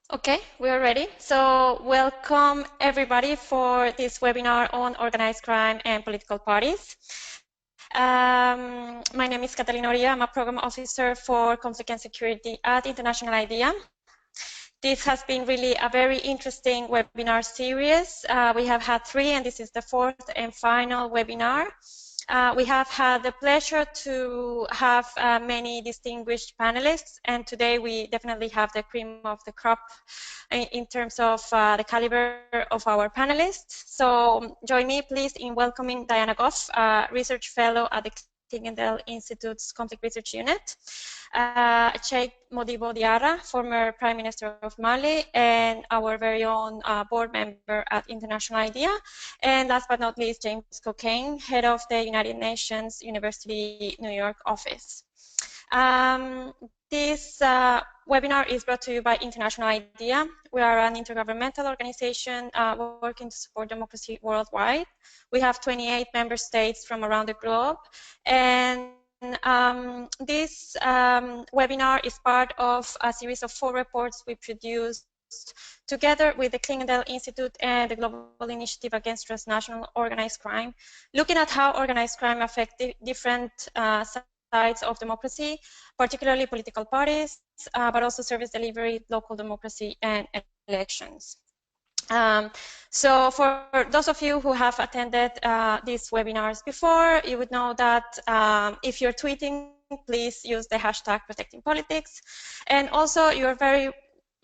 Okay, we are ready. So welcome everybody for this webinar on organized crime and political parties. My name is Catalina Oria. I'm a program officer for conflict and security at International IDEA. This has been really a very interesting webinar series. We have had 3, and this is the 4th and final webinar. We have had the pleasure to have many distinguished panelists, and today we definitely have the cream of the crop in terms of the caliber of our panelists. So join me, please, in welcoming Diana Goff, research fellow at the Clingendael Institute's Conflict Research Unit, Cheick Modibo Diarra, former Prime Minister of Mali, and our very own board member at International IDEA, and last but not least, James Cockayne, head of the United Nations University New York office. This webinar is brought to you by International IDEA. We are an intergovernmental organization working to support democracy worldwide. We have 28 member states from around the globe, and this webinar is part of a series of 4 reports we produced together with the Clingendael Institute and the Global Initiative Against Transnational Organized Crime, looking at how organized crime affects different sides of democracy, particularly political parties, but also service delivery, local democracy, and elections. So for those of you who have attended these webinars before, you would know that if you're tweeting, please use the hashtag #ProtectingPolitics. And also, you're very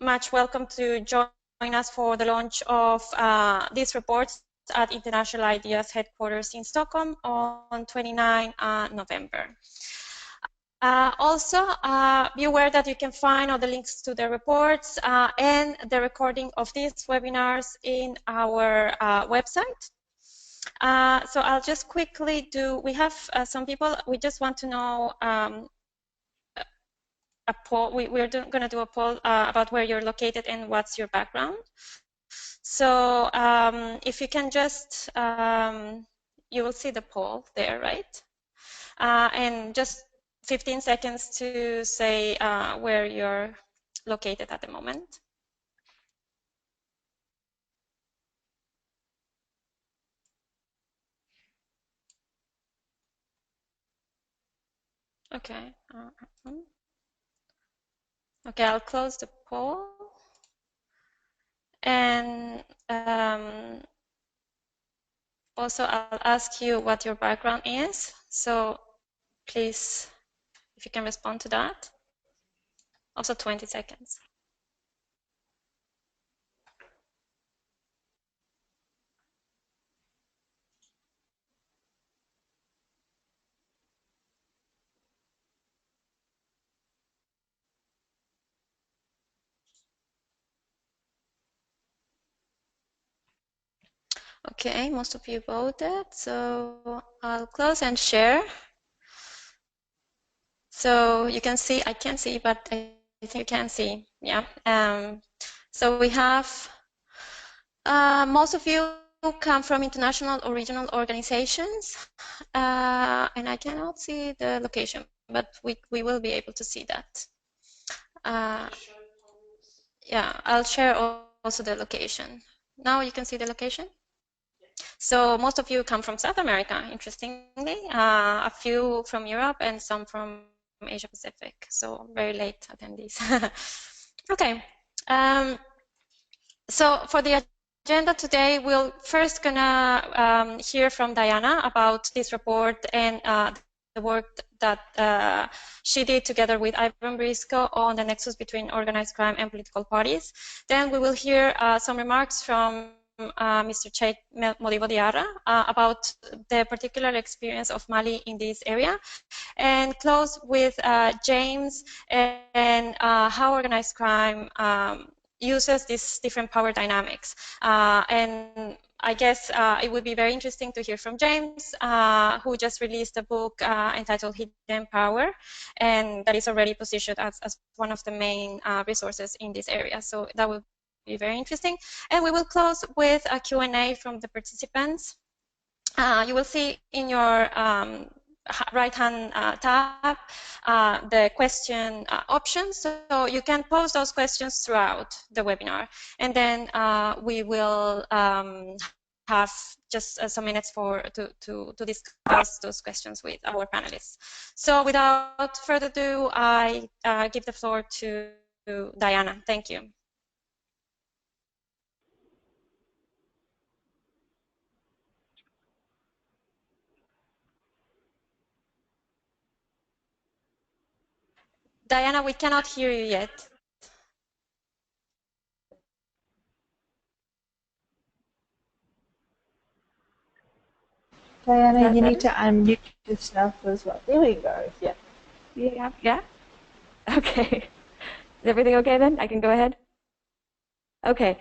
much welcome to join us for the launch of these reports at International IDEA's headquarters in Stockholm on 29 November. Also, be aware that you can find all the links to the reports and the recording of these webinars in our website. So I'll just quickly do, we have some people, we just want to know a poll. We're going to do a poll about where you're located and what's your background. So if you can just, you will see the poll there, right? And just 15 seconds to say where you're located at the moment. Okay. Okay, I'll close the poll. And also, I'll ask you what your background is. So please, if you can respond to that. Also 20 seconds. Okay, most of you voted, so I'll close and share. So you can see, I can't see, but I think you can see, yeah. So we have, most of you come from international or regional organizations, and I cannot see the location, but we will be able to see that. Yeah, I'll share also the location. Now you can see the location. So most of you come from South America, interestingly, a few from Europe and some from Asia Pacific, so very late attendees. Okay, so for the agenda today, we're first gonna hear from Diana about this report and the work that she did together with Ivan Briscoe on the nexus between organized crime and political parties. Then we will hear some remarks from Mr. Cheick Modibo Diarra about the particular experience of Mali in this area, and close with James and how organized crime uses these different power dynamics. And I guess it would be very interesting to hear from James, who just released a book entitled Hidden Power, and that is already positioned as one of the main resources in this area. So that would be very interesting. And we will close with a Q&A from the participants. You will see in your right-hand tab the question options, so you can post those questions throughout the webinar, and then we will have just some minutes to discuss those questions with our panelists. So without further ado, I give the floor to Diana. Thank you. Diana, we cannot hear you yet. Diana, you need to unmute yourself as well. There we go. Yeah. Yeah? Okay. Is everything okay then? I can go ahead? Okay,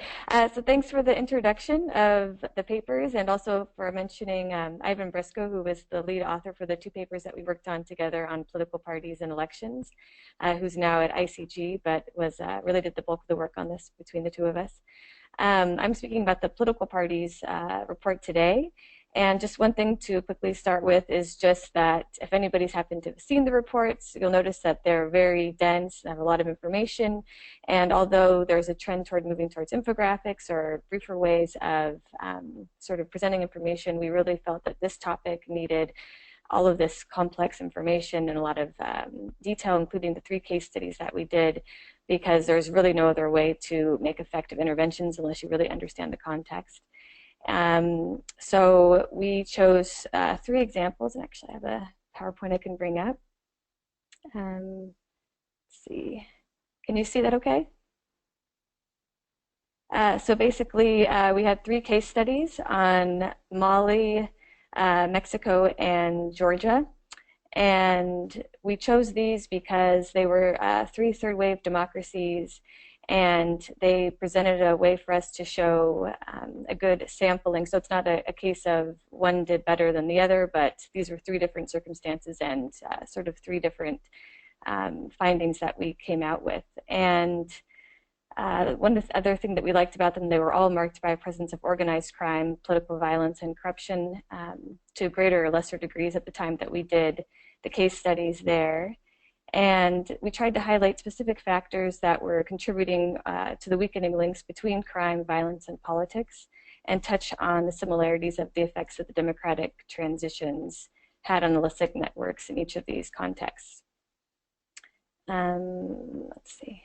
so thanks for the introduction of the papers, and also for mentioning Ivan Briscoe, who was the lead author for the two papers that we worked on together on political parties and elections, who's now at ICG, but was really did the bulk of the work on this between the two of us. I'm speaking about the political parties report today. And just one thing to quickly start with is just that if anybody's happened to have seen the reports, you'll notice that they're very dense, they have a lot of information. And although there's a trend toward moving towards infographics or briefer ways of sort of presenting information, we really felt that this topic needed all of this complex information and a lot of detail, including the 3 case studies that we did, because there's really no other way to make effective interventions unless you really understand the context. So we chose 3 examples, and actually I have a PowerPoint I can bring up. Let's see, can you see that okay? So basically we had 3 case studies on Mali, Mexico, and Georgia. And we chose these because they were 3 third-wave democracies, and they presented a way for us to show a good sampling. So it's not a case of one did better than the other, but these were 3 different circumstances and sort of 3 different findings that we came out with. And one other thing that we liked about them, they were all marked by a presence of organized crime, political violence, and corruption to greater or lesser degrees at the time that we did the case studies there. And we tried to highlight specific factors that were contributing to the weakening links between crime, violence, and politics, and touch on the similarities of the effects that the democratic transitions had on illicit networks in each of these contexts. Let's see.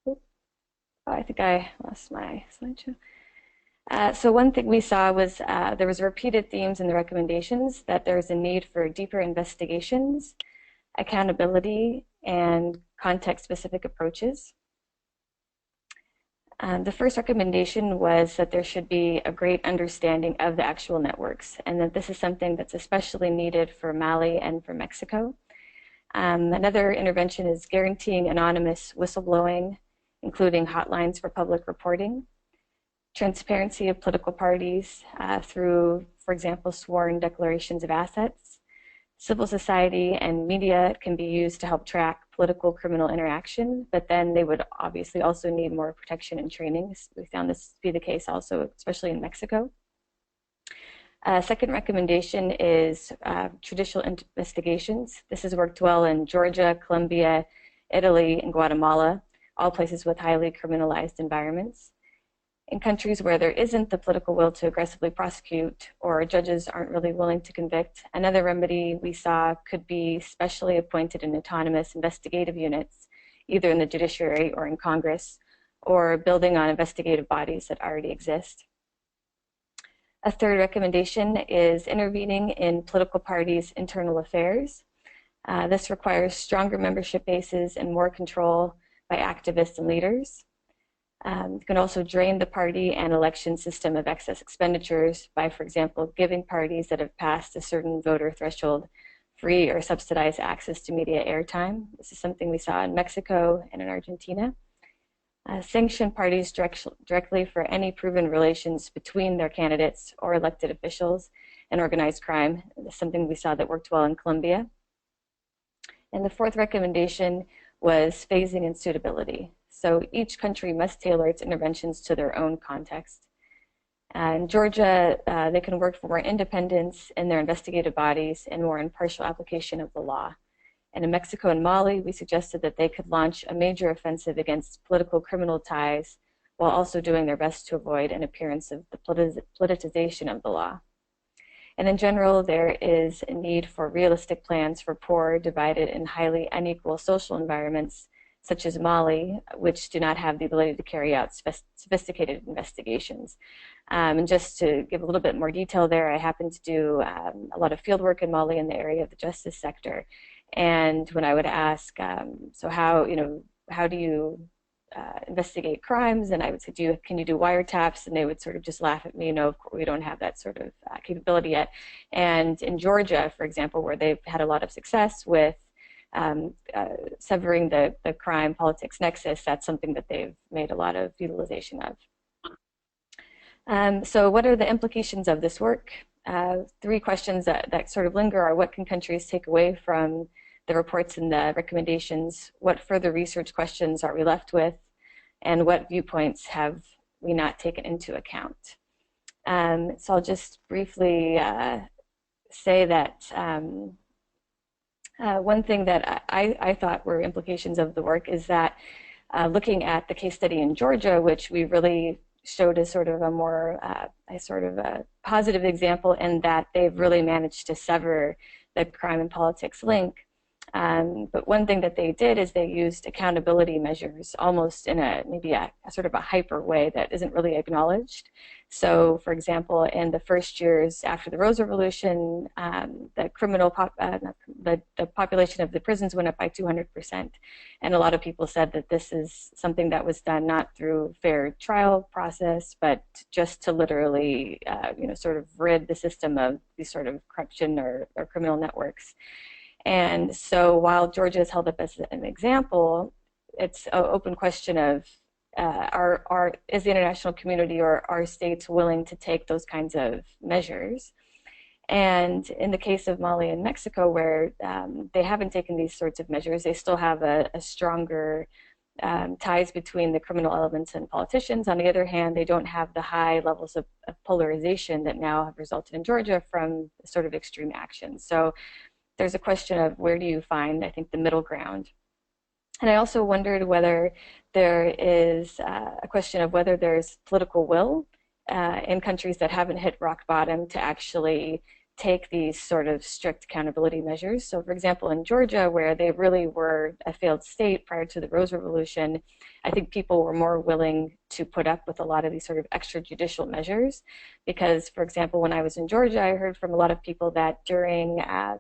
Oh, I think I lost my slideshow. So one thing we saw was there was repeated themes in the recommendations that there's a need for deeper investigations, accountability, and context-specific approaches. The first recommendation was that there should be a great understanding of the actual networks, and that this is something that's especially needed for Mali and for Mexico. Another intervention is guaranteeing anonymous whistleblowing, including hotlines for public reporting, transparency of political parties through, for example, sworn declarations of assets. Civil society and media can be used to help track political criminal interaction, but then they would obviously also need more protection and training. We found this to be the case also, especially in Mexico. Second recommendation is judicial investigations. This has worked well in Georgia, Colombia, Italy, and Guatemala, all places with highly criminalized environments. In countries where there isn't the political will to aggressively prosecute or judges aren't really willing to convict, another remedy we saw could be specially appointed and autonomous investigative units, either in the judiciary or in Congress, or building on investigative bodies that already exist. A third recommendation is intervening in political parties' internal affairs. This requires stronger membership bases and more control by activists and leaders. You can also drain the party and election system of excess expenditures by, for example, giving parties that have passed a certain voter threshold free or subsidized access to media airtime. This is something we saw in Mexico and in Argentina. Sanction parties directly for any proven relations between their candidates or elected officials and organized crime. This is something we saw that worked well in Colombia. And the fourth recommendation was phasing and suitability. So each country must tailor its interventions to their own context. In Georgia, they can work for more independence in their investigative bodies and more impartial application of the law. And in Mexico and Mali, we suggested that they could launch a major offensive against political criminal ties while also doing their best to avoid an appearance of the politicization of the law. And in general, there is a need for realistic plans for poor, divided, and highly unequal social environments, such as Mali, which do not have the ability to carry out sophisticated investigations. And just to give a little bit more detail there, I happen to do a lot of field work in Mali in the area of the justice sector. And when I would ask, so how do you investigate crimes? And I would say, can you do wiretaps? And they would sort of just laugh at me. No, we don't have that sort of capability yet. And in Georgia, for example, where they've had a lot of success with severing the crime politics nexus, that's something that they've made a lot of utilization of. So what are the implications of this work? Three questions that sort of linger are: what can countries take away from the reports and the recommendations? What further research questions are we left with? And what viewpoints have we not taken into account? So I'll just briefly say that one thing that I thought were implications of the work is that looking at the case study in Georgia, which we really showed as sort of a more a positive example in that they've really managed to sever the crime and politics link. But one thing that they did is they used accountability measures almost in maybe a sort of a hyper way that isn't really acknowledged. So, for example, in the first years after the Rose Revolution, the population of the prisons went up by 200%, and a lot of people said that this is something that was done not through fair trial process, but just to literally, sort of rid the system of these sort of corruption or criminal networks. And so while Georgia is held up as an example, it's an open question of is the international community or are states willing to take those kinds of measures? And in the case of Mali and Mexico, where they haven't taken these sorts of measures, they still have a stronger ties between the criminal elements and politicians. On the other hand, they don't have the high levels of polarization that now have resulted in Georgia from sort of extreme action. So there's a question of where do you find, I think, the middle ground. And I also wondered whether there is a question of whether there's political will in countries that haven't hit rock bottom to actually take these sort of strict accountability measures. So, for example, in Georgia, where they really were a failed state prior to the Rose Revolution, I think people were more willing to put up with a lot of these sort of extrajudicial measures. Because, for example, when I was in Georgia, I heard from a lot of people that during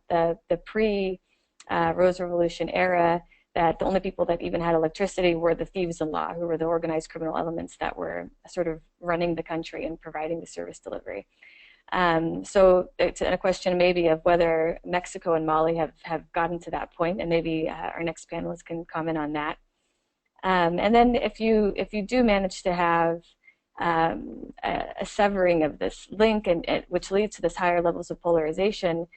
the pre-Rose Revolution era, that the only people that even had electricity were the thieves-in-law, who were the organized criminal elements that were sort of running the country and providing the service delivery. So it's a question maybe of whether Mexico and Mali have gotten to that point, and maybe our next panelist can comment on that. And then if you do manage to have a severing of this link, and which leads to this higher levels of polarization,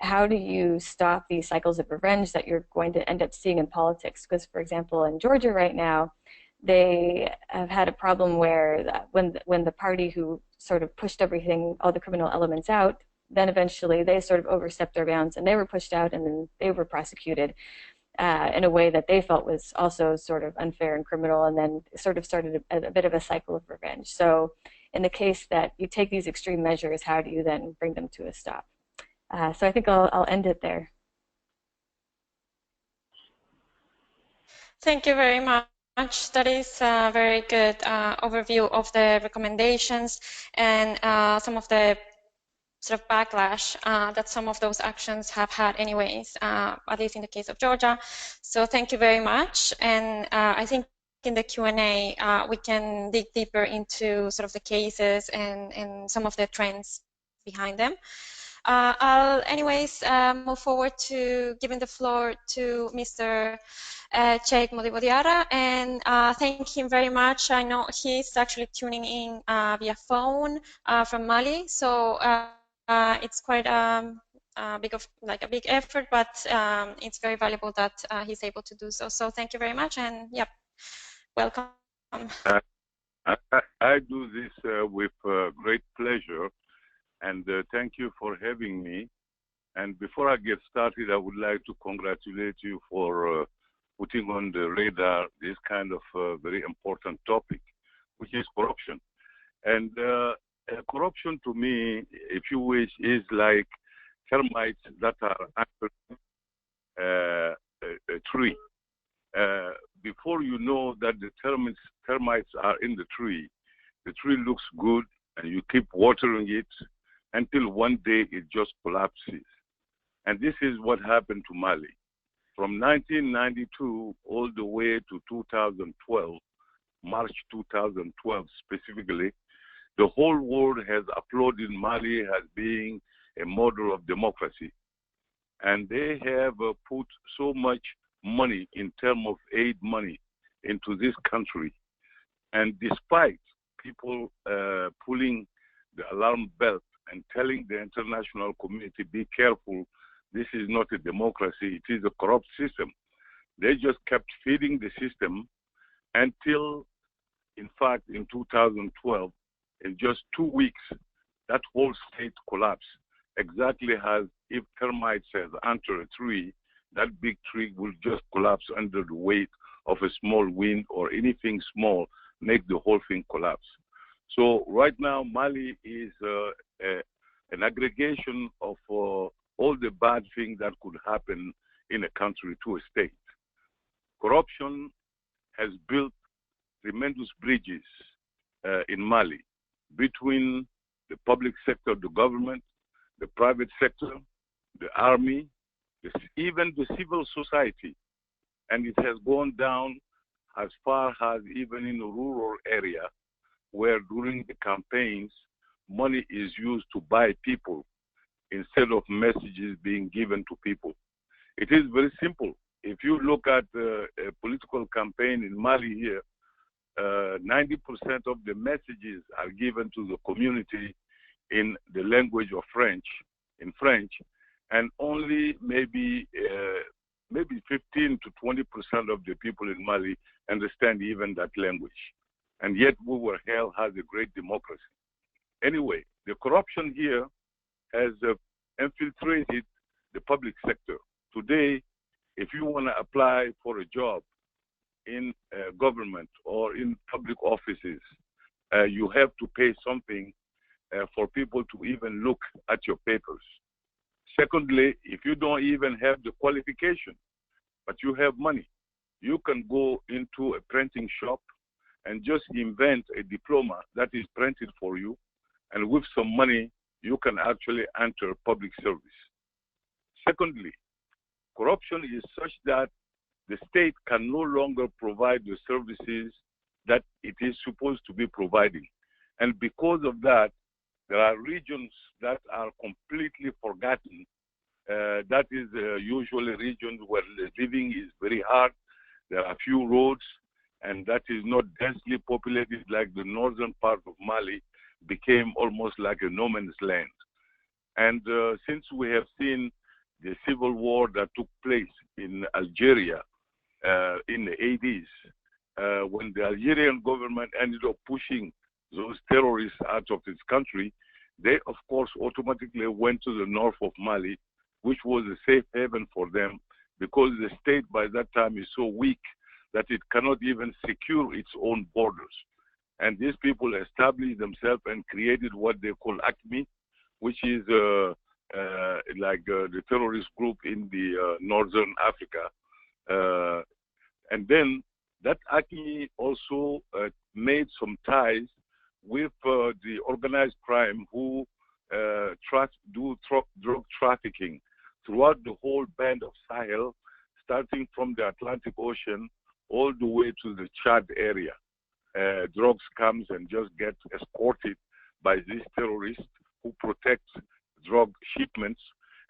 how do you stop these cycles of revenge that you're going to end up seeing in politics? Because, for example, in Georgia right now, they have had a problem where when the party who sort of pushed everything, all the criminal elements out, then eventually they sort of overstepped their bounds and they were pushed out, and then they were prosecuted in a way that they felt was also sort of unfair and criminal, and then sort of started a bit of a cycle of revenge. So in the case that you take these extreme measures, how do you then bring them to a stop? So I think I'll end it there. Thank you very much. That is a very good overview of the recommendations and some of the sort of backlash that some of those actions have had anyways, at least in the case of Georgia. So thank you very much. And I think in the Q&A, we can dig deeper into sort of the cases and some of the trends behind them. I'll anyways move forward to giving the floor to Mr. Cheick Modibo Diarra, and thank him very much. I know he's actually tuning in via phone from Mali, so it's quite a big effort, but it's very valuable that he's able to do so. So thank you very much, and yep, welcome. I do this with great pleasure, and thank you for having me. And before I get started, I would like to congratulate you for putting on the radar this kind of very important topic, which is corruption. And corruption to me, if you wish, is like termites that are under a tree. Before you know that the termites are in the tree looks good, and you keep watering it until one day it just collapses. And this is what happened to Mali. From 1992 all the way to 2012, March 2012 specifically, the whole world has applauded Mali as being a model of democracy. And they have put so much money in terms of aid money into this country. And despite people pulling the alarm bell and telling the international community, be careful, this is not a democracy, it is a corrupt system, they just kept feeding the system until, in fact, in 2012, in just 2 weeks, that whole state collapsed. Exactly as if termites have entered a tree, that big tree will just collapse under the weight of a small wind or anything small, make the whole thing collapse. So right now, Mali is an aggregation of all the bad things that could happen in a country to a state. Corruption has built tremendous bridges in Mali between the public sector, the government, the private sector, the army, even the civil society. And it has gone down as far as even in the rural area, where during the campaigns, money is used to buy people instead of messages being given to people. It is very simple. If you look at a political campaign in Mali here, 90% of the messages are given to the community in the language of French, and only maybe 15 to 20% of the people in Mali understand even that language. And yet we were held as a great democracy. Anyway, the corruption here has infiltrated the public sector. Today, if you want to apply for a job in government or in public offices, you have to pay something for people to even look at your papers. Secondly, if you don't even have the qualification, but you have money, you can go into a printing shop and just invent a diploma that is printed for you, and with some money, you can actually enter public service. Secondly, corruption is such that the state can no longer provide the services that it is supposed to be providing. And because of that, there are regions that are completely forgotten. That is usually regions where living is very hard. There are few roads, and that is not densely populated like the northern part of Mali became almost like a no man's land. And since we have seen the civil war that took place in Algeria in the 80s, when the Algerian government ended up pushing those terrorists out of its country, they, of course, automatically went to the north of Mali, which was a safe haven for them, because the state by that time is so weak that it cannot even secure its own borders. And these people established themselves and created what they call ACME, which is like the terrorist group in the northern Africa. And then that ACME also made some ties with the organized crime who do drug trafficking throughout the whole band of Sahel, starting from the Atlantic Ocean all the way to the Chad area. Drugs comes and just get escorted by these terrorists who protect drug shipments.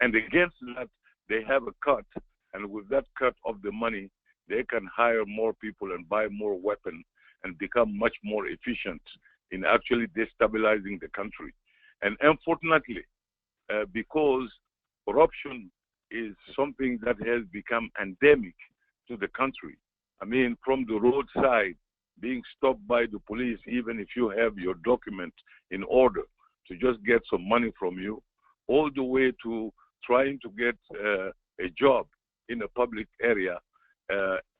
And against that, they have a cut. And with that cut of the money, they can hire more people and buy more weapons and become much more efficient in actually destabilizing the country. And unfortunately, because corruption is something that has become endemic to the country. I mean, from the roadside being stopped by the police, even if you have your document in order, to just get some money from you, all the way to trying to get a job in a public area,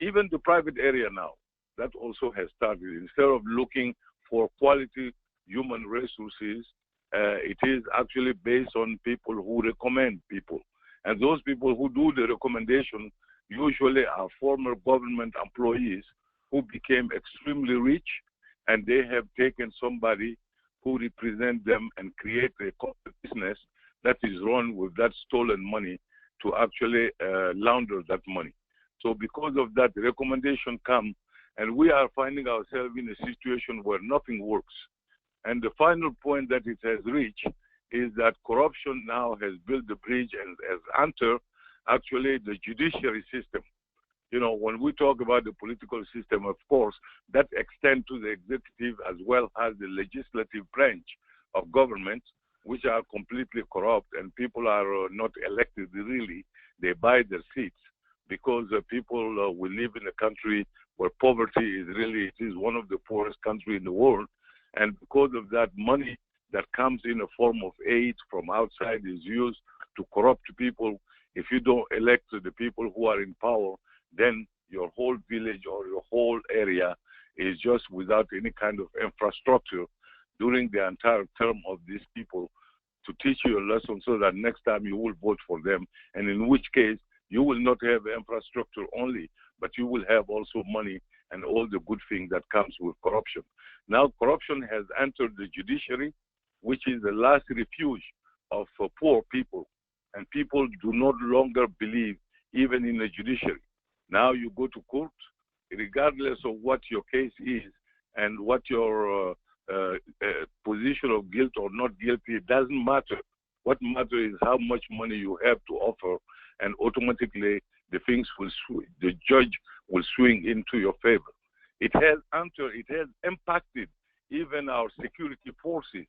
even the private area now. That also has started. Instead of looking for quality human resources, it is actually based on people who recommend people. And those people who do the recommendation usually are former government employees who became extremely rich, and they have taken somebody who represents them and create a corporate business that is run with that stolen money to actually launder that money. So because of that, the recommendation comes, and we are finding ourselves in a situation where nothing works. And the final point that it has reached is that corruption now has built the bridge and has entered actually the judiciary system. You know, when we talk about the political system, of course, that extends to the executive as well as the legislative branch of government, which are completely corrupt, and people are not elected really. They buy their seats because people will live in a country where poverty is really, it is one of the poorest countries in the world. And because of that, money that comes in a form of aid from outside is used to corrupt people. If you don't elect the people who are in power, then your whole village or your whole area is just without any kind of infrastructure during the entire term of these people to teach you a lesson so that next time you will vote for them, and in which case you will not have infrastructure only, but you will have also money and all the good things that comes with corruption. Now corruption has entered the judiciary, which is the last refuge of poor people, and people do not longer believe even in the judiciary. Now you go to court, regardless of what your case is and what your position of guilt or not guilty, it doesn't matter. What matters is how much money you have to offer, and automatically the things will swing, the judge will swing into your favor. It has impacted even our security forces,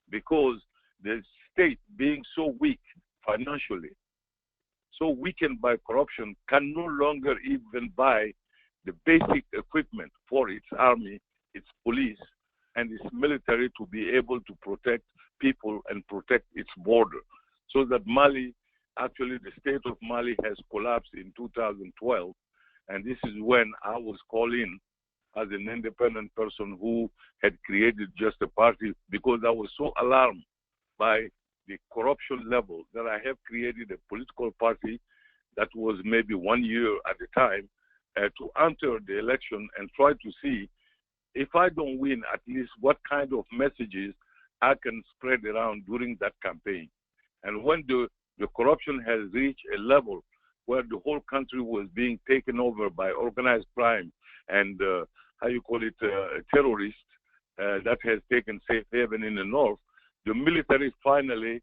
because the state being so weak financially, so weakened by corruption, can no longer even buy the basic equipment for its army, its police, and its military to be able to protect people and protect its border. So that Mali, actually the state of Mali has collapsed in 2012, and this is when I was called in as an independent person who had created just a party, because I was so alarmed by the corruption level that I have created a political party that was maybe 1 year at a time to enter the election and try to see, if I don't win, at least what kind of messages I can spread around during that campaign. And when the corruption has reached a level where the whole country was being taken over by organized crime and terrorists that has taken safe haven in the north, the military finally,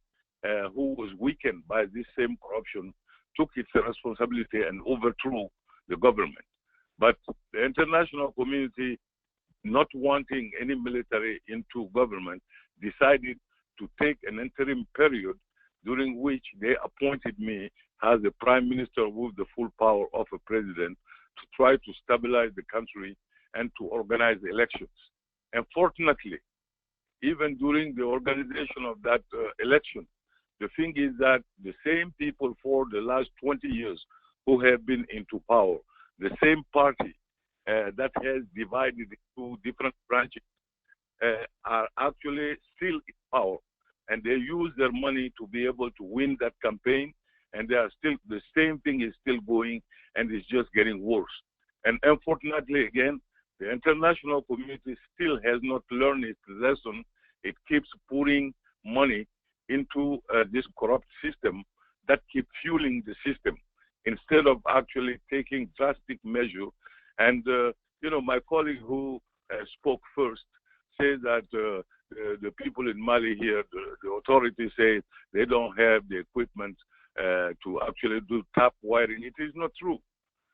who was weakened by this same corruption, took its responsibility and overthrew the government. But the international community, not wanting any military into government, decided to take an interim period during which they appointed me as the prime minister with the full power of a president to try to stabilize the country and to organize the elections. Unfortunately, even during the organization of that election, the thing is that the same people for the last 20 years who have been into power, the same party that has divided into different branches, are actually still in power, and they use their money to be able to win that campaign, and they are still, the same thing is still going, and it's just getting worse. And unfortunately, again, the international community still has not learned its lesson. It keeps pouring money into this corrupt system that keeps fueling the system instead of actually taking drastic measures. And, my colleague who spoke first says that the people in Mali here, the authorities say they don't have the equipment to actually do tap wiring. It is not true.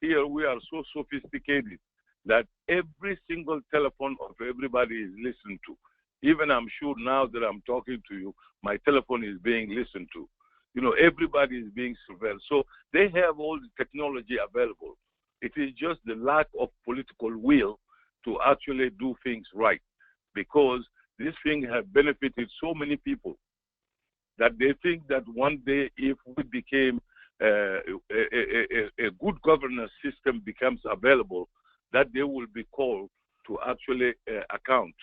Here we are so sophisticated that every single telephone of everybody is listened to. Even I'm sure now that I'm talking to you, my telephone is being listened to. Everybody is being surveilled. So they have all the technology available. It is just the lack of political will to actually do things right, because this thing has benefited so many people that they think that one day if we became a good governance system becomes available, that they will be called to actually account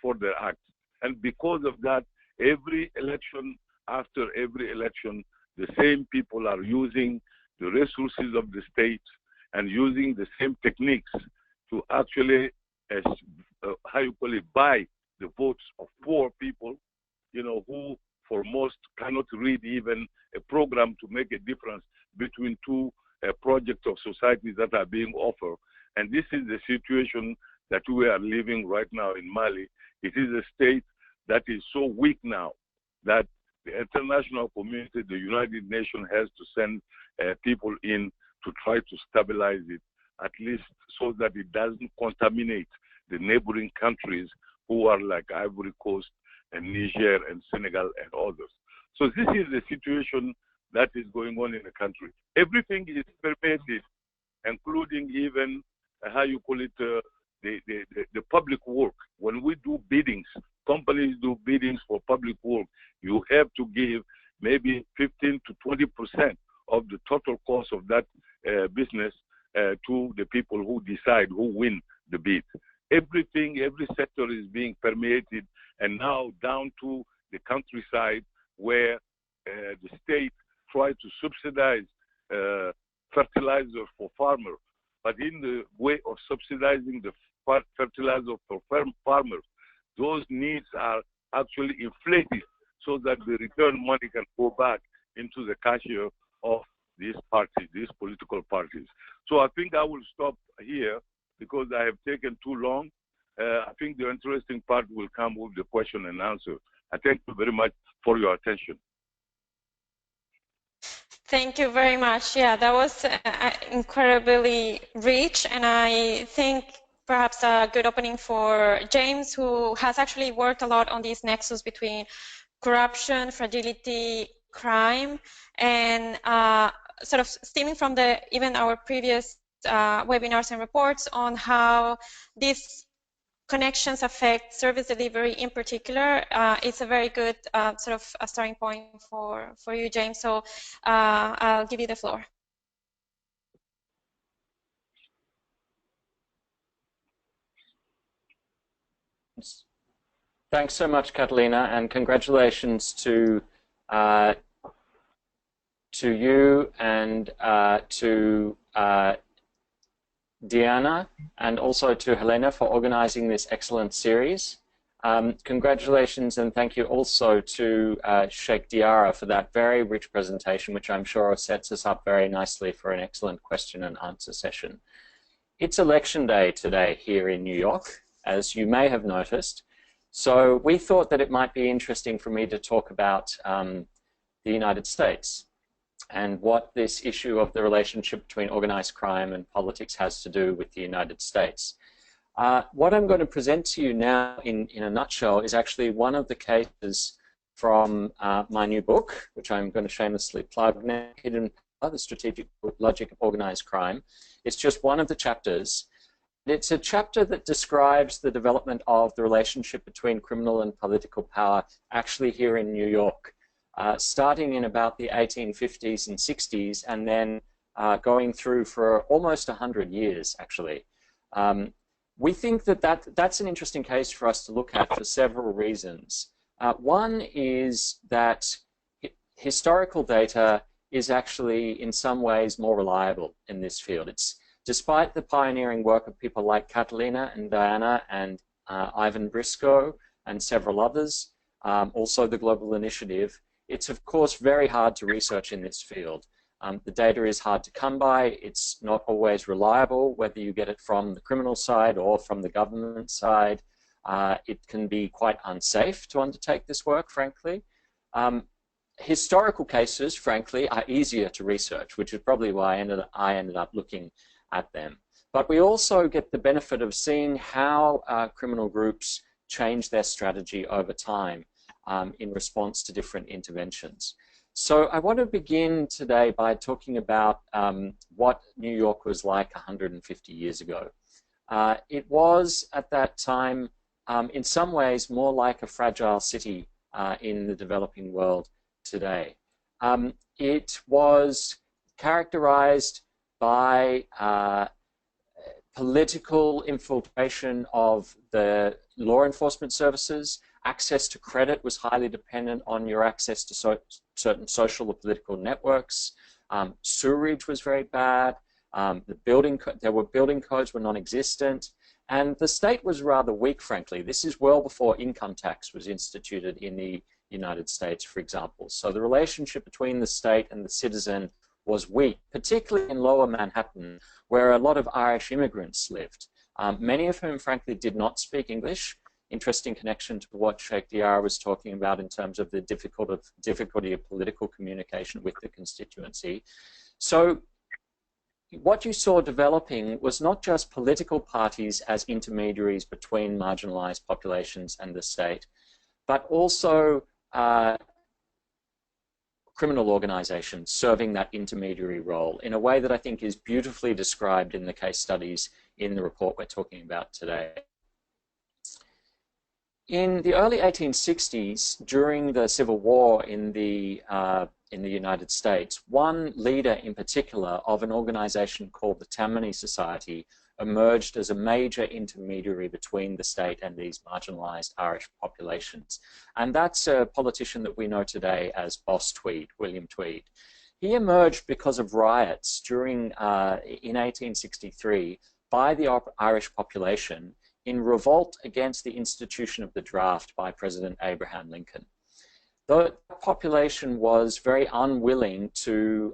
for their acts. And because of that, every election, after every election, the same people are using the resources of the state and using the same techniques to actually, buy the votes of poor people, who for most cannot read even a program to make a difference between two projects of society that are being offered. And this is the situation that we are living right now in Mali. It is a state that is so weak now that the international community, the United Nations, has to send people in to try to stabilize it, at least so that it doesn't contaminate the neighboring countries who are like Ivory Coast and Niger and Senegal and others. So this is the situation that is going on in the country. Everything is permitted, including even, the public work. When we do biddings, companies do biddings for public work, you have to give maybe 15 to 20% of the total cost of that business to the people who decide who win the bid. Everything, every sector is being permeated, and now down to the countryside where the state tries to subsidize fertilizer for farmers. But in the way of subsidizing the fertilizer for farmers, those needs are actually inflated so that the return money can go back into the cashier of these parties, these political parties. So I think I will stop here because I have taken too long. I think the interesting part will come with the question and answer. I thank you very much for your attention. Thank you very much. Yeah, that was incredibly rich, and I think perhaps a good opening for James, who has actually worked a lot on this nexus between corruption, fragility, crime, and sort of stemming from even our previous webinars and reports on how these connections affect service delivery in particular. It's a very good sort of a starting point for you, James. So I'll give you the floor. Thanks so much, Catalina, and congratulations to you and to Diana, and also to Helena for organizing this excellent series. Congratulations and thank you also to Cheick Diarra for that very rich presentation, which I'm sure sets us up very nicely for an excellent question and answer session. It's election day today here in New York, as you may have noticed. So we thought that it might be interesting for me to talk about the United States and what this issue of the relationship between organized crime and politics has to do with the United States. What I'm going to present to you now in a nutshell is actually one of the cases from my new book, which I'm going to shamelessly plug now, Hidden Power, The Strategic Logic of Organized Crime. It's just one of the chapters. It's a chapter that describes the development of the relationship between criminal and political power actually here in New York. Starting in about the 1850s and 60s, and then going through for almost 100 years, actually. We think that that's an interesting case for us to look at for several reasons. One is that historical data is actually, in some ways, more reliable in this field. It's despite the pioneering work of people like Catalina and Diana and Ivan Briscoe and several others, also the Global Initiative, it's of course very hard to research in this field. The data is hard to come by, it's not always reliable, whether you get it from the criminal side or from the government side. It can be quite unsafe to undertake this work, frankly. Historical cases, frankly, are easier to research, which is probably why I ended up looking at them. But we also get the benefit of seeing how criminal groups change their strategy over time in response to different interventions. So I want to begin today by talking about what New York was like 150 years ago. It was, at that time, in some ways, more like a fragile city in the developing world today. It was characterized by political infiltration of the law enforcement services. Access to credit was highly dependent on your access to certain social or political networks. Sewerage was very bad. There were building codes were non-existent. And the state was rather weak, frankly. This is well before income tax was instituted in the United States, for example. So the relationship between the state and the citizen was weak, particularly in lower Manhattan, where a lot of Irish immigrants lived, many of whom, frankly, did not speak English. Interesting connection to what Cheick Diarra was talking about in terms of the difficulty of political communication with the constituency. So what you saw developing was not just political parties as intermediaries between marginalized populations and the state, but also criminal organizations serving that intermediary role in a way that I think is beautifully described in the case studies in the report we're talking about today. In the early 1860s, during the Civil War in the United States, one leader in particular of an organization called the Tammany Society emerged as a major intermediary between the state and these marginalized Irish populations. And that's a politician that we know today as Boss Tweed, William Tweed. He emerged because of riots during, in 1863 by the Irish population in revolt against the institution of the draft by President Abraham Lincoln. The population was very unwilling to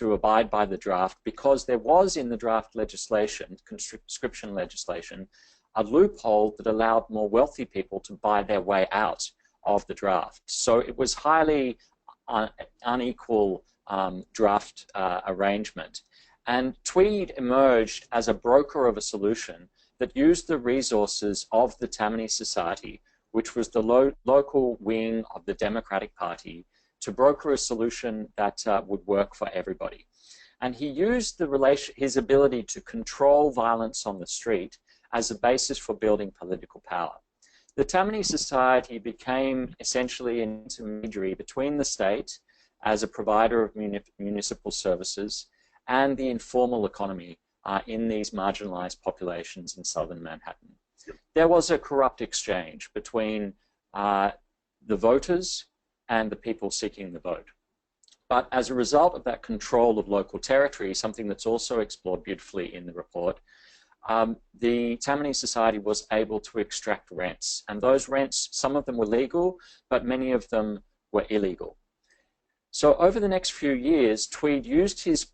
abide by the draft because there was in the draft legislation, conscription legislation, a loophole that allowed more wealthy people to buy their way out of the draft. So it was highly unequal draft arrangement. And Tweed emerged as a broker of a solution that used the resources of the Tammany Society, which was the local wing of the Democratic Party, to broker a solution that would work for everybody. And he used his ability to control violence on the street as a basis for building political power. The Tammany Society became essentially an intermediary between the state as a provider of municipal services and the informal economy in these marginalized populations in southern Manhattan. There was a corrupt exchange between the voters and the people seeking the vote. But as a result of that control of local territory, something that's also explored beautifully in the report, the Tammany Society was able to extract rents. And those rents, some of them were legal, but many of them were illegal. So over the next few years, Tweed used his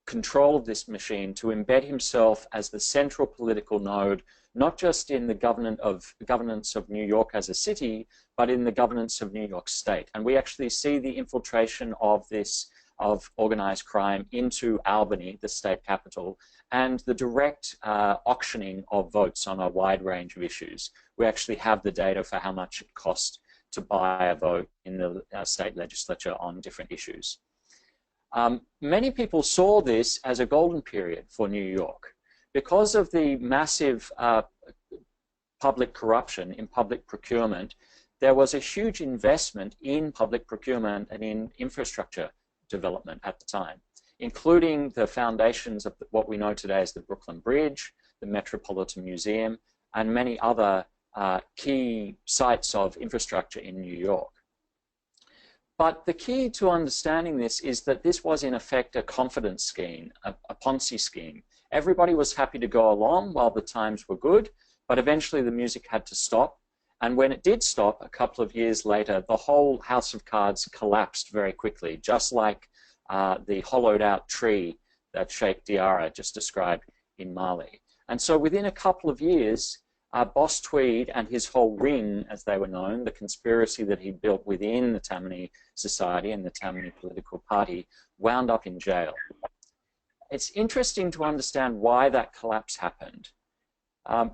control of this machine to embed himself as the central political node, not just in the governance of New York as a city, but in the governance of New York State. And we actually see the infiltration of organized crime into Albany, the state capital, and the direct auctioning of votes on a wide range of issues. We actually have the data for how much it cost to buy a vote in the state legislature on different issues. Many people saw this as a golden period for New York. Because of the massive public corruption in public procurement, there was a huge investment in public procurement and in infrastructure development at the time, including the foundations of what we know today as the Brooklyn Bridge, the Metropolitan Museum, and many other key sites of infrastructure in New York. But the key to understanding this is that this was in effect a confidence scheme, a Ponzi scheme. Everybody was happy to go along while the times were good, but eventually the music had to stop. And when it did stop, a couple of years later, the whole house of cards collapsed very quickly, just like the hollowed out tree that Cheick Diarra just described in Mali. And so within a couple of years, Boss Tweed and his whole ring, as they were known, the conspiracy that he built within the Tammany Society and the Tammany political party, wound up in jail. It's interesting to understand why that collapse happened.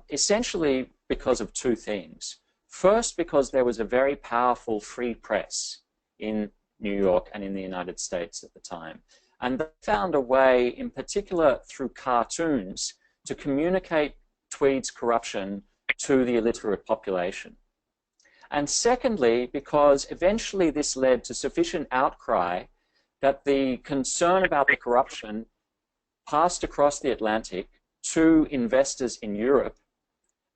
Essentially because of two things. First, because there was a very powerful free press in New York and in the United States at the time. And they found a way, in particular through cartoons, to communicate Tweed's corruption to the illiterate population. And secondly, because eventually this led to sufficient outcry that the concern about the corruption passed across the Atlantic to investors in Europe,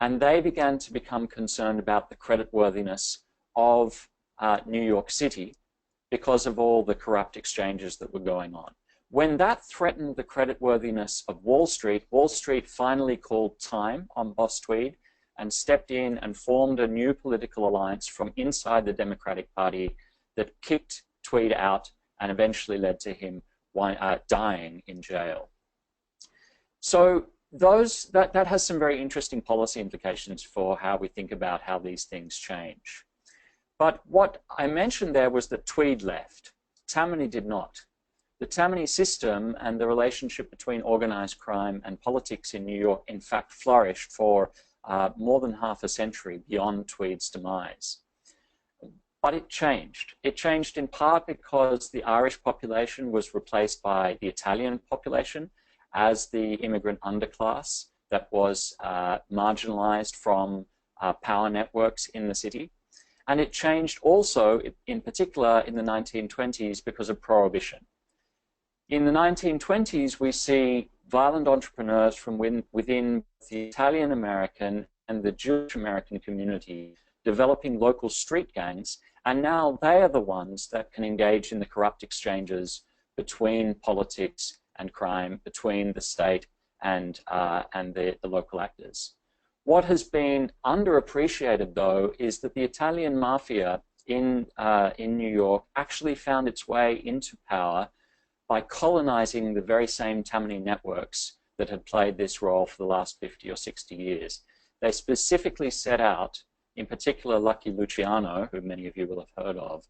and they began to become concerned about the creditworthiness of New York City because of all the corrupt exchanges that were going on. When that threatened the creditworthiness of Wall Street finally called time on Boss Tweed and stepped in and formed a new political alliance from inside the Democratic Party that kicked Tweed out and eventually led to him dying in jail. So that has some very interesting policy implications for how we think about how these things change. But what I mentioned there was that Tweed left. Tammany did not. The Tammany system and the relationship between organized crime and politics in New York, in fact, flourished for more than half a century beyond Tweed's demise. But it changed. It changed in part because the Irish population was replaced by the Italian population as the immigrant underclass that was marginalized from power networks in the city. And it changed also, in particular, in the 1920s because of Prohibition. In the 1920s, we see violent entrepreneurs from within the Italian American and the Jewish American community developing local street gangs, and now they are the ones that can engage in the corrupt exchanges between politics and crime, between the state and the local actors. What has been underappreciated, though, is that the Italian mafia in New York actually found its way into power by colonizing the very same Tammany networks that had played this role for the last 50 or 60 years. They specifically set out, in particular Lucky Luciano, who many of you will have heard of,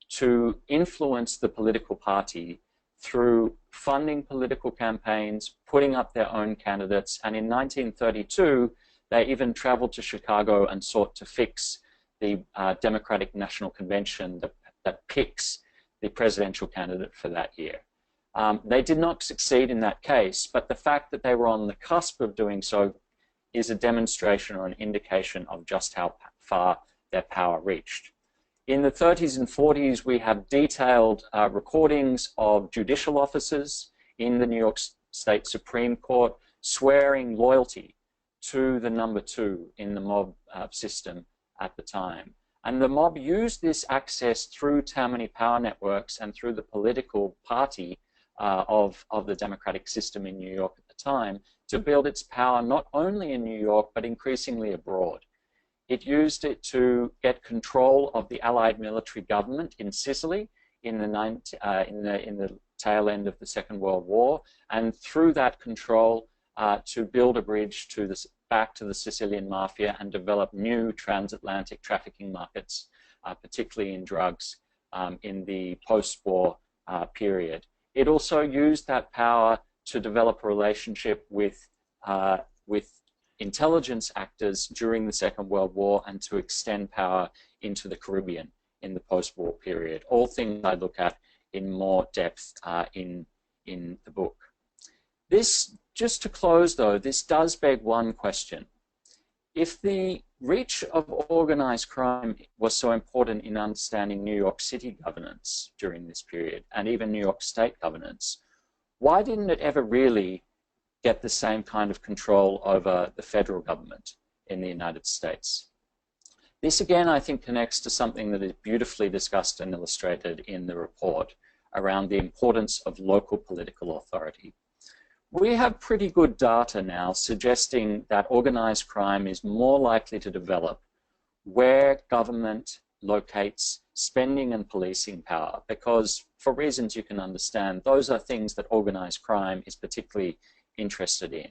to influence the political party through funding political campaigns, putting up their own candidates, and in 1932, they even traveled to Chicago and sought to fix the Democratic National Convention that picks the presidential candidate for that year. They did not succeed in that case, but the fact that they were on the cusp of doing so is a demonstration or an indication of just how far their power reached. In the 30s and 40s, we have detailed recordings of judicial officers in the New York State Supreme Court swearing loyalty to the number two in the mob system at the time. And the mob used this access through Tammany power networks and through the political party of the democratic system in New York at the time to build its power not only in New York, but increasingly abroad. It used it to get control of the Allied military government in Sicily in the tail end of the Second World War, and through that control to build a bridge to back to the Sicilian mafia and develop new transatlantic trafficking markets, particularly in drugs, in the post-war period. It also used that power to develop a relationship with intelligence actors during the Second World War and to extend power into the Caribbean in the post-war period. All things I look at in more depth in the book. This, just to close though, this does beg one question. If the reach of organized crime was so important in understanding New York City governance during this period, and even New York State governance, why didn't it ever really get the same kind of control over the federal government in the United States? This again, I think, connects to something that is beautifully discussed and illustrated in the report around the importance of local political authority. We have pretty good data now suggesting that organized crime is more likely to develop where government locates spending and policing power, because for reasons you can understand, those are things that organized crime is particularly interested in.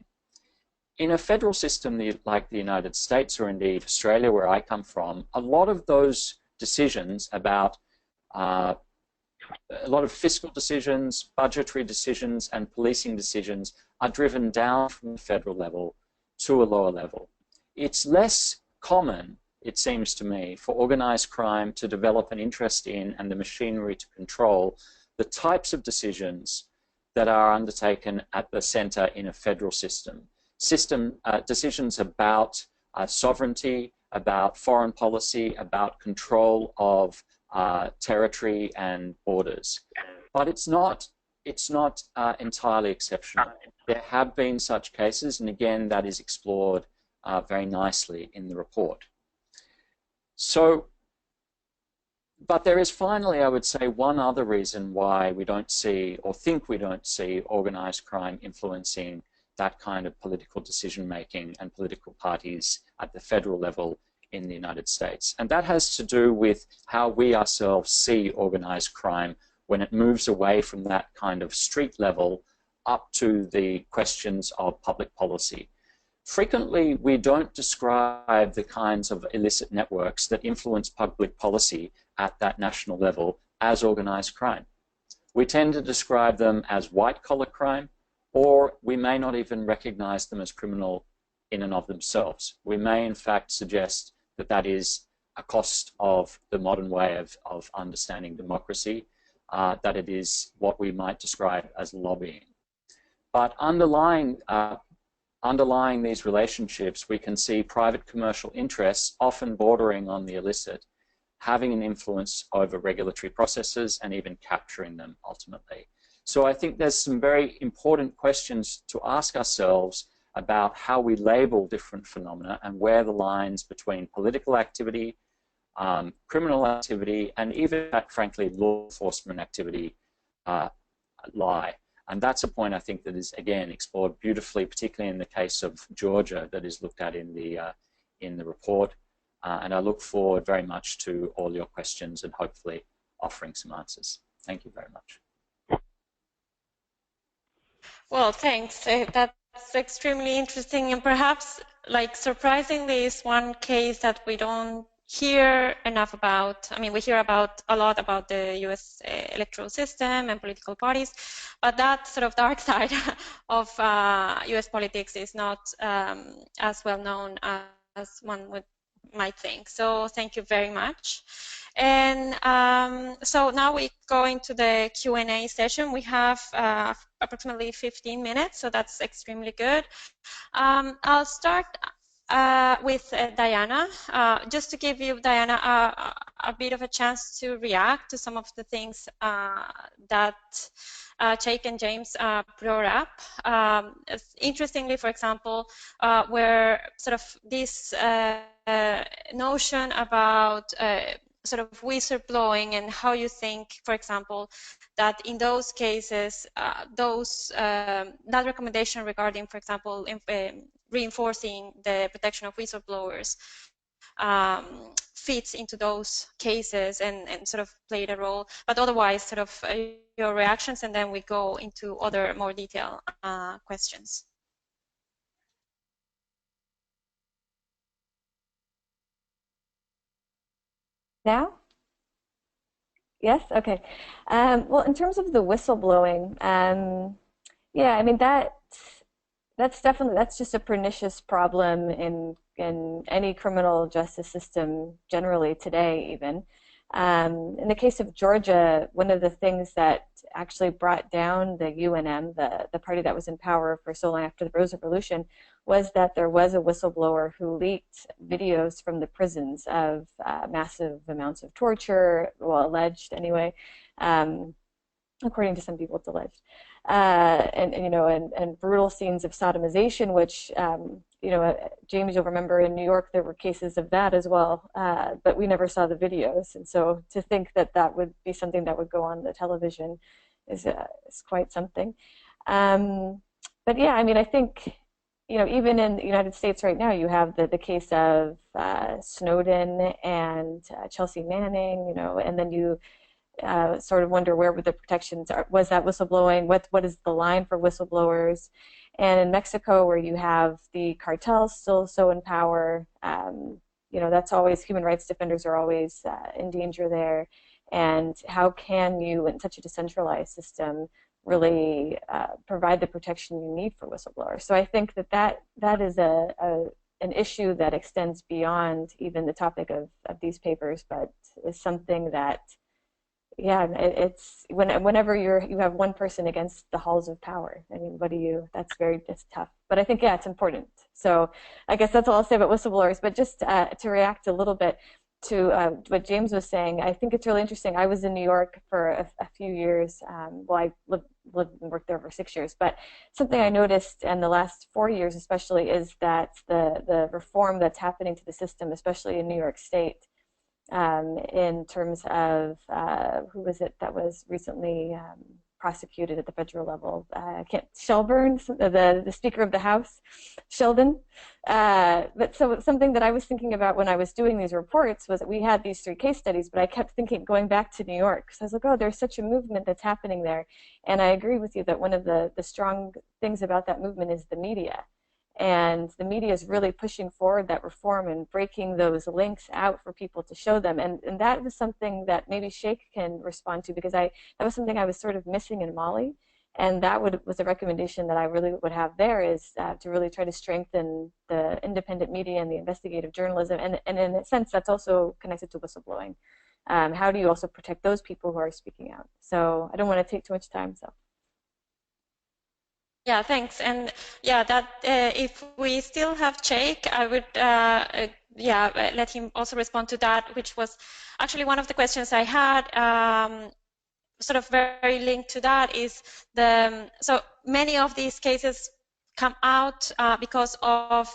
In a federal system like the United States, or indeed Australia, where I come from, a lot of those decisions about a lot of fiscal decisions, budgetary decisions, and policing decisions are driven down from the federal level to a lower level. It's less common, it seems to me, for organized crime to develop an interest in and the machinery to control the types of decisions that are undertaken at the center in a federal system. decisions about sovereignty, about foreign policy, about control of territory and borders. But it's not entirely exceptional. There have been such cases, and again, that is explored very nicely in the report. So, but there is finally, I would say, one other reason why we don't see, or think we don't see, organized crime influencing that kind of political decision-making and political parties at the federal level in the United States. And that has to do with how we ourselves see organized crime when it moves away from that kind of street level up to the questions of public policy. Frequently, we don't describe the kinds of illicit networks that influence public policy at that national level as organized crime. We tend to describe them as white-collar crime, or we may not even recognize them as criminal in and of themselves. We may, in fact, suggest that that is a cost of the modern way of understanding democracy, that it is what we might describe as lobbying. But underlying these relationships, we can see private commercial interests, often bordering on the illicit, having an influence over regulatory processes and even capturing them ultimately. So I think there's some very important questions to ask ourselves about how we label different phenomena and where the lines between political activity, criminal activity, and even, frankly, law enforcement activity lie. And that's a point I think that is, again, explored beautifully, particularly in the case of Georgia, that is looked at in the report. And I look forward very much to all your questions and hopefully offering some answers. Thank you very much. Well, thanks. That's extremely interesting, and perhaps, like, surprisingly, is one case that we don't hear enough about. I mean, we hear a lot about the U.S. electoral system and political parties, but that sort of dark side of U.S. politics is not as well known as one might think. So thank you very much. And so now we go into the Q&A session. We have approximately 15 minutes, so that's extremely good. I'll start with Diana, just to give you, Diana, a bit of a chance to react to some of the things that Cheick and James brought up. Interestingly, for example, where sort of this notion about sort of whistleblowing and how you think, for example, that in those cases, that recommendation regarding, for example, reinforcing the protection of whistleblowers fits into those cases and sort of played a role. But otherwise, sort of your reactions, and then we go into other more detailed questions. Now? Yes? Okay. Well, in terms of the whistleblowing, yeah, I mean, that's just a pernicious problem in any criminal justice system generally today, even. In the case of Georgia, one of the things that actually brought down the UNM, the party that was in power for so long after the Rose Revolution, was that there was a whistleblower who leaked videos from the prisons of massive amounts of torture, well, alleged anyway, according to some people it's alleged, and brutal scenes of sodomization, which James, you'll remember in New York there were cases of that as well, but we never saw the videos, and so to think that that would be something that would go on the television is quite something. But yeah, I mean, I think, even in the United States right now, you have the case of Snowden and Chelsea Manning, and then you sort of wonder where the protections are. Was that whistleblowing? What is the line for whistleblowers? And in Mexico, where you have the cartels still so in power, that's always, human rights defenders are always in danger there. And how can you, in such a decentralized system, really provide the protection you need for whistleblowers? So I think that is an issue that extends beyond even the topic of these papers, but is something that Yeah, it's whenever you have one person against the halls of power. I mean, that's tough. But I think, yeah, it's important. So I guess that's all I'll say about whistleblowers. But just to react a little bit to what James was saying, I think it's really interesting. I was in New York for a few years. Well, I lived and worked there for 6 years. But something I noticed in the last 4 years, especially, is that the reform that's happening to the system, especially in New York State, in terms of who was it that was recently prosecuted at the federal level? Shelburne, the Speaker of the House, Sheldon. But so something that I was thinking about when I was doing these reports was that we had these 3 case studies, but I kept thinking, going back to New York, because I was like, oh, there's such a movement that's happening there. And I agree with you that one of the strong things about that movement is the media. And the media is really pushing forward that reform and breaking those links out for people to show them. And that was something that maybe Cheick can respond to, because that was something I was sort of missing in Mali. And that was a recommendation that I really would have there, is to really try to strengthen the independent media and the investigative journalism. And in a sense, that's also connected to whistleblowing. How do you also protect those people who are speaking out? So I don't want to take too much time. So. Yeah, thanks. And yeah, that if we still have Cheick, I would let him also respond to that, which was actually one of the questions I had. Sort of very linked to that is so many of these cases come out because of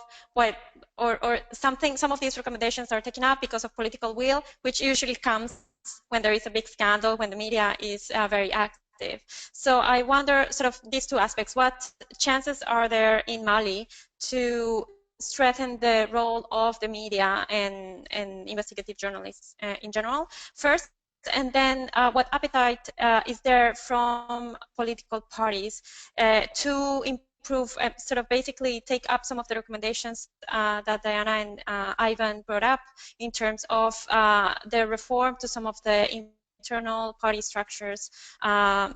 some of these recommendations are taken up because of political will, which usually comes when there is a big scandal, when the media is very active. So I wonder, sort of these 2 aspects, what chances are there in Mali to strengthen the role of the media and investigative journalists in general, first? And then what appetite is there from political parties to improve, sort of basically take up some of the recommendations that Diana and Ivan brought up in terms of the reform to some of the internal party structures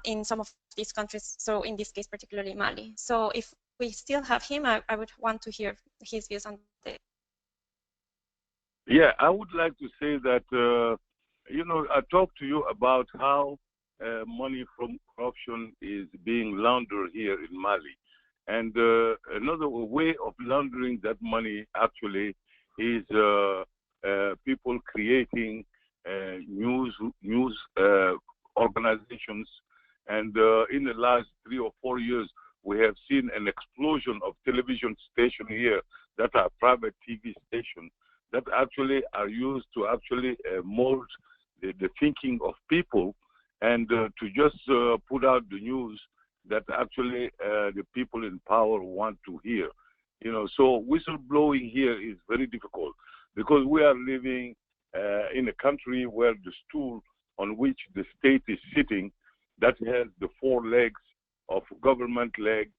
in some of these countries, so in this case particularly Mali. So if we still have him, I would want to hear his views on this. Yeah, I would like to say that I talked to you about how money from corruption is being laundered here in Mali. And another way of laundering that money actually is people creating news organizations. And in the last 3 or 4 years, we have seen an explosion of television stations here that are private TV stations that actually are used to actually mold the thinking of people and to just put out the news that actually the people in power want to hear. So whistleblowing here is very difficult because we are living in a country where the stool on which the state is sitting, that has the 4 legs of government leg,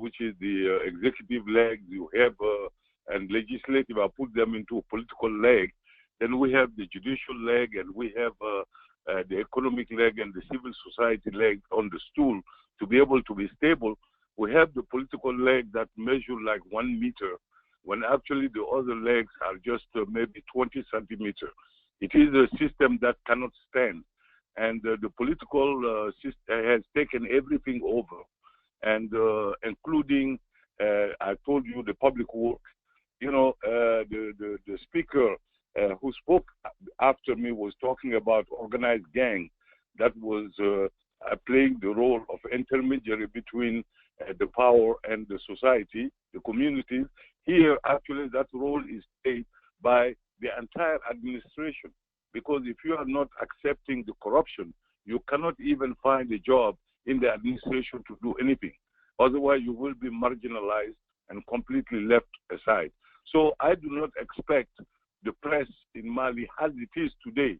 which is the executive leg, you have and legislative. I put them into a political leg. Then we have the judicial leg, and we have the economic leg and the civil society leg on the stool to be able to be stable. We have the political leg that measure like 1 meter, when actually the other legs are just maybe 20 centimeters. It is a system that cannot stand. And the political system has taken everything over, and including, I told you, the public work. The speaker who spoke after me was talking about organized gang that was playing the role of intermediary between the power and the society, the communities. Here, actually, that role is played by the entire administration, because if you are not accepting the corruption, you cannot even find a job in the administration to do anything. Otherwise, you will be marginalized and completely left aside. So I do not expect the press in Mali as it is today,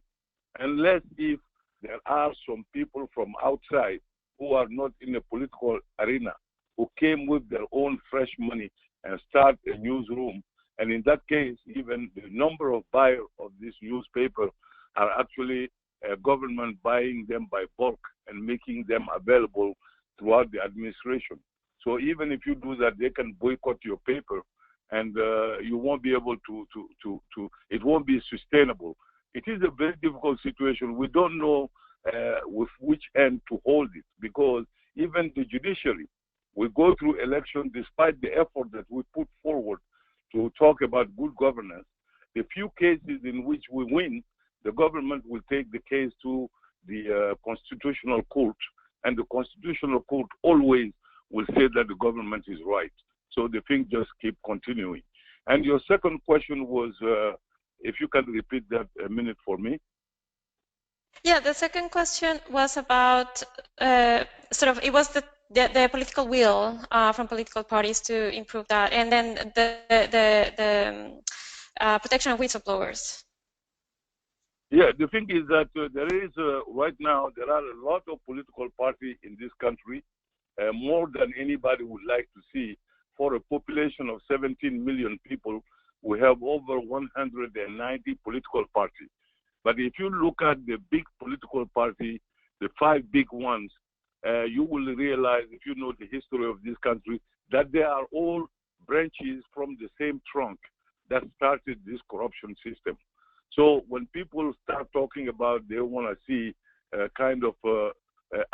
unless if there are some people from outside who are not in the political arena, who came with their own fresh money and start a newsroom. And in that case, even the number of buyers of this newspaper are actually government buying them by bulk and making them available throughout the administration. So even if you do that, they can boycott your paper, and you won't be able to, it won't be sustainable. it is a very difficult situation. We don't know with which end to hold it, because even the judiciary, we go through election despite the effort that we put forward to talk about good governance. The few cases in which we win, the government will take the case to the Constitutional Court, and the Constitutional Court always will say that the government is right. So the thing just keep continuing. And your second question was, if you can repeat that a minute for me. Yeah, the second question was about it was the political will from political parties to improve that, and then the protection of whistleblowers. Yeah, the thing is that there is right now there are a lot of political parties in this country, more than anybody would like to see. For a population of 17 million people, we have over 190 political parties. But if you look at the big political party, the 5 big ones, you will realize, if you know the history of this country, that they are all branches from the same trunk that started this corruption system. So when people start talking about they want to see a kind of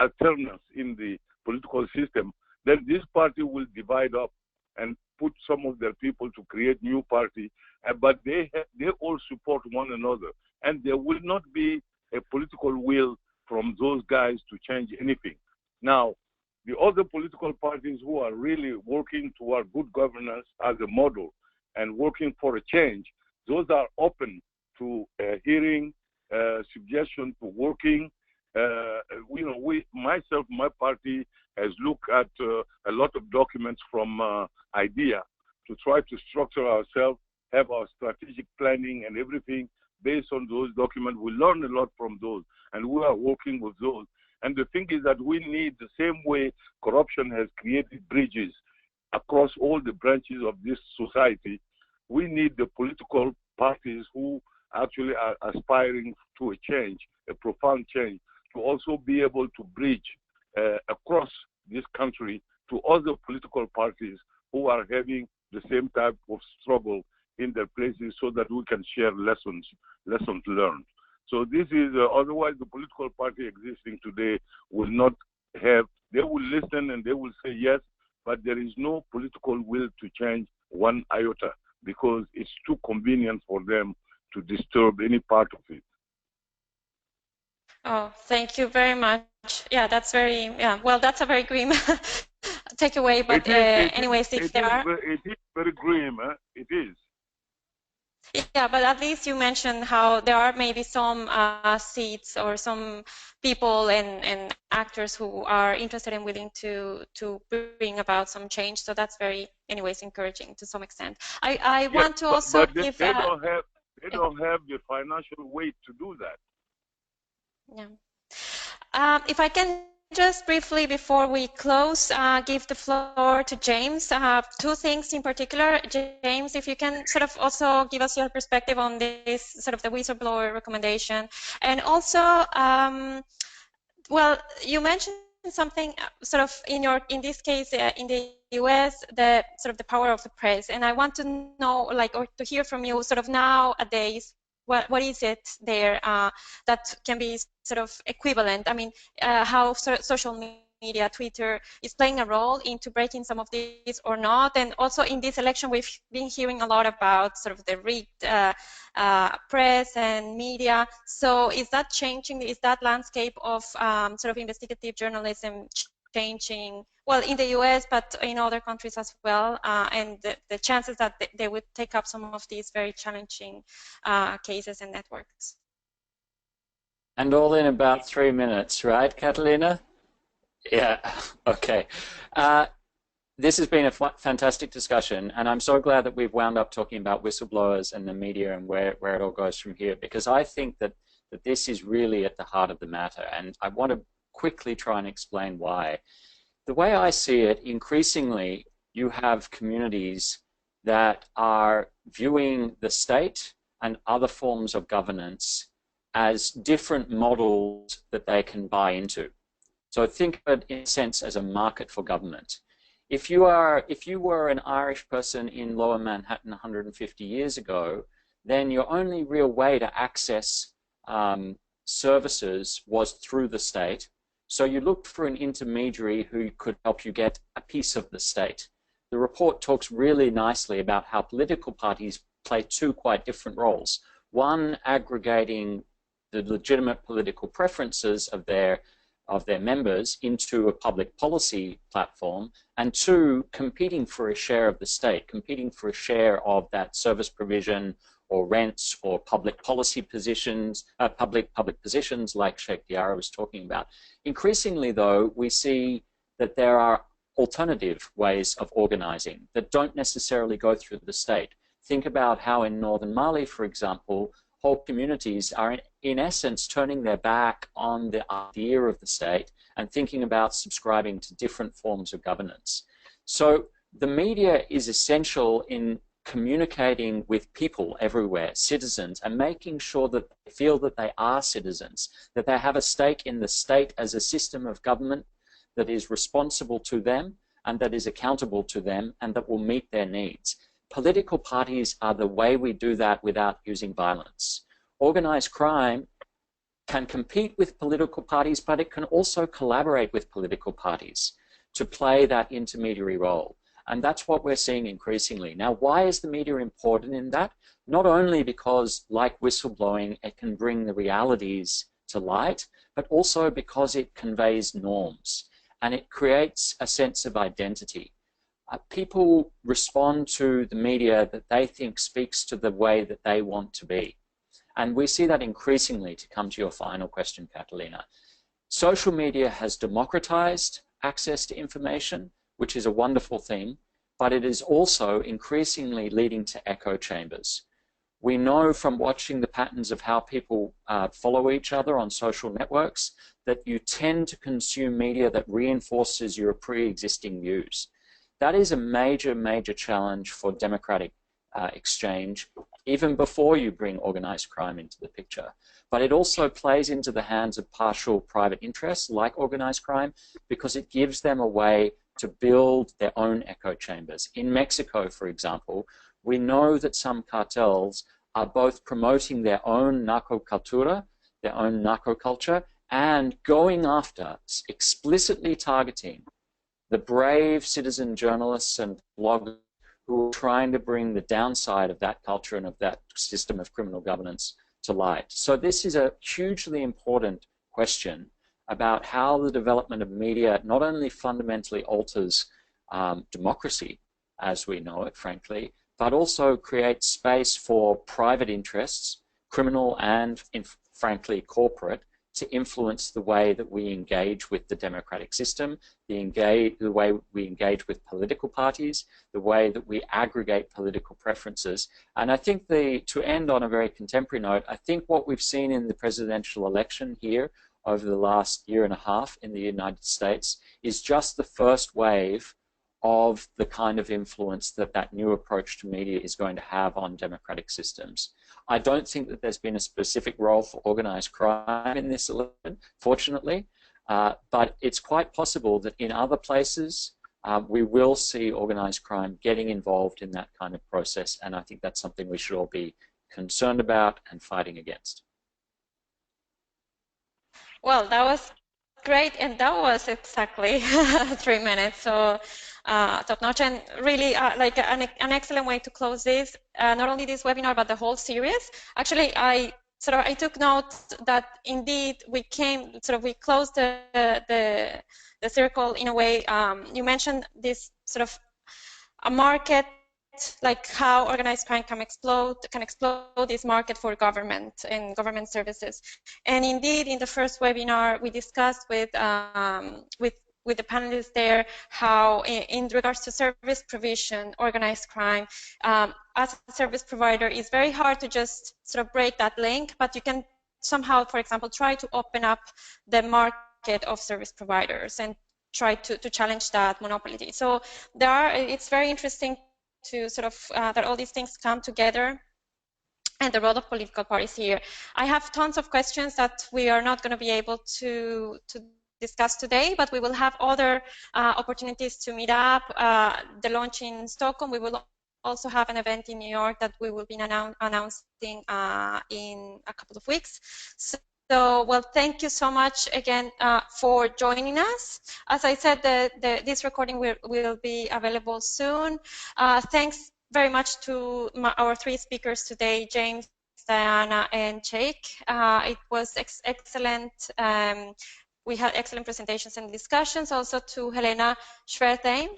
alternance in the political system, then this party will divide up and put some of their people to create new party, but they all support one another, and there will not be a political will from those guys to change anything. Now, the other political parties who are really working toward good governance as a model and working for a change, those are open to hearing suggestions, to working. My party has looked at a lot of documents from IDEA to try to structure ourselves, have our strategic planning and everything based on those documents. We learn a lot from those, and we are working with those. And the thing is that we need, the same way corruption has created bridges across all the branches of this society, we need the political parties who actually are aspiring to a change, a profound change, to also be able to bridge across this country to other political parties who are having the same type of struggle in their places, so that we can share lessons learned. So this is, otherwise the political party existing today will not have, they will listen and they will say yes, but there is no political will to change one iota, because it's too convenient for them to disturb any part of it. Oh, thank you very much. Yeah, that's very, well, that's a very grim takeaway, but anyways, if there are... It is very grim, it is. Yeah, but at least you mentioned how there are maybe some seats or some people and actors who are interested and willing to bring about some change. So that's very, anyways, encouraging to some extent. I want to also give... They don't have the financial weight to do that. Yeah. If I can just briefly, before we close, give the floor to James. 2 things in particular. James, if you can sort of also give us your perspective on this, sort of the whistleblower recommendation. And also, well, you mentioned something sort of in this case, in the US, the sort of the power of the press. And I want to know, or to hear from you sort of nowadays, what is it there that can be sort of equivalent? I mean, how social media, Twitter, is playing a role into breaking some of these or not? And also in this election, we've been hearing a lot about sort of the rigged press and media. So is that changing? Is that landscape of sort of investigative journalism changing, well, in the US, but in other countries as well, and the chances that they would take up some of these very challenging cases and networks? And all in about 3 minutes, right, Catalina? Yeah, okay. This has been a fantastic discussion, and I'm so glad that we've wound up talking about whistleblowers and the media and where it all goes from here, because I think that this is really at the heart of the matter, and I want to quickly try and explain why. The way I see it, increasingly you have communities that are viewing the state and other forms of governance as different models that they can buy into. So think of it in a sense as a market for government. If you were an Irish person in Lower Manhattan 150 years ago, then your only real way to access services was through the state. So you looked for an intermediary who could help you get a piece of the state. The report talks really nicely about how political parties play two quite different roles. One, aggregating the legitimate political preferences of their members into a public policy platform, and two, competing for a share of the state, competing for a share of that service provision or rents or public policy positions, public positions like Cheick Diarra was talking about. Increasingly, though, we see that there are alternative ways of organizing that don't necessarily go through the state. Think about how in northern Mali, for example, whole communities are in essence turning their back on the idea of the state and thinking about subscribing to different forms of governance. So the media is essential in communicating with people everywhere, citizens, and making sure that they feel that they are citizens, that they have a stake in the state as a system of government that is responsible to them and that is accountable to them and that will meet their needs. Political parties are the way we do that without using violence. Organized crime can compete with political parties, but it can also collaborate with political parties to play that intermediary role. And that's what we're seeing increasingly. Now, why is the media important in that? Not only because, like whistleblowing, it can bring the realities to light, but also because it conveys norms and it creates a sense of identity. People respond to the media that they think speaks to the way that they want to be. And we see that increasingly, to come to your final question, Catalina. Social media has democratized access to information, which is a wonderful thing, but it is also increasingly leading to echo chambers. We know from watching the patterns of how people follow each other on social networks that you tend to consume media that reinforces your pre-existing views. That is a major, major challenge for democratic exchange, even before you bring organized crime into the picture. But it also plays into the hands of partial private interests like organized crime because it gives them a way to build their own echo chambers. In Mexico, for example, we know that some cartels are both promoting their own narco-cultura, their own narco-culture, and going after, explicitly targeting the brave citizen journalists and bloggers who are trying to bring the downside of that culture and of that system of criminal governance to light. So this is a hugely important question about how the development of media not only fundamentally alters democracy as we know it, frankly, but also creates space for private interests, criminal and, frankly, corporate, to influence the way that we engage with the democratic system, the way we engage with political parties, the way that we aggregate political preferences. And I think to end on a very contemporary note, I think what we've seen in the presidential election here over the last year and a half in the United States is just the first wave of the kind of influence that that new approach to media is going to have on democratic systems. I don't think that there's been a specific role for organized crime in this election, fortunately, but it's quite possible that in other places we will see organized crime getting involved in that kind of process, and I think that's something we should all be concerned about and fighting against. Well, that was great, and that was exactly 3 minutes, so top-notch, and really like an excellent way to close this, not only this webinar, but the whole series. Actually, I took note that indeed we closed the circle in a way. You mentioned this sort of a market, like how organized crime can explode this market for government and government services. And indeed, in the first webinar, we discussed with the panelists there how, in regards to service provision, organized crime, as a service provider, it's very hard to just sort of break that link, but you can somehow, for example, try to open up the market of service providers and try to challenge that monopoly. So it's very interesting to sort of that all these things come together, and the role of political parties here. I have tons of questions that we are not going to be able to discuss today, but we will have other opportunities to meet up. The launch in Stockholm, we will also have an event in New York that we will be announcing in a couple of weeks. So, well, thank you so much again for joining us. As I said, this recording will be available soon. Thanks very much to our three speakers today, James, Diana, and Cheick. It was excellent. We had excellent presentations and discussions. Also to Helena Schwertheim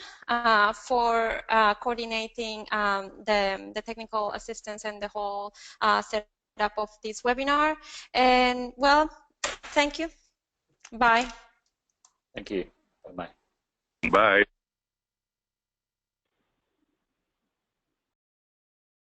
for coordinating the technical assistance and the whole setup of this webinar. And well, thank you. Bye. Thank you. Bye-bye. Bye.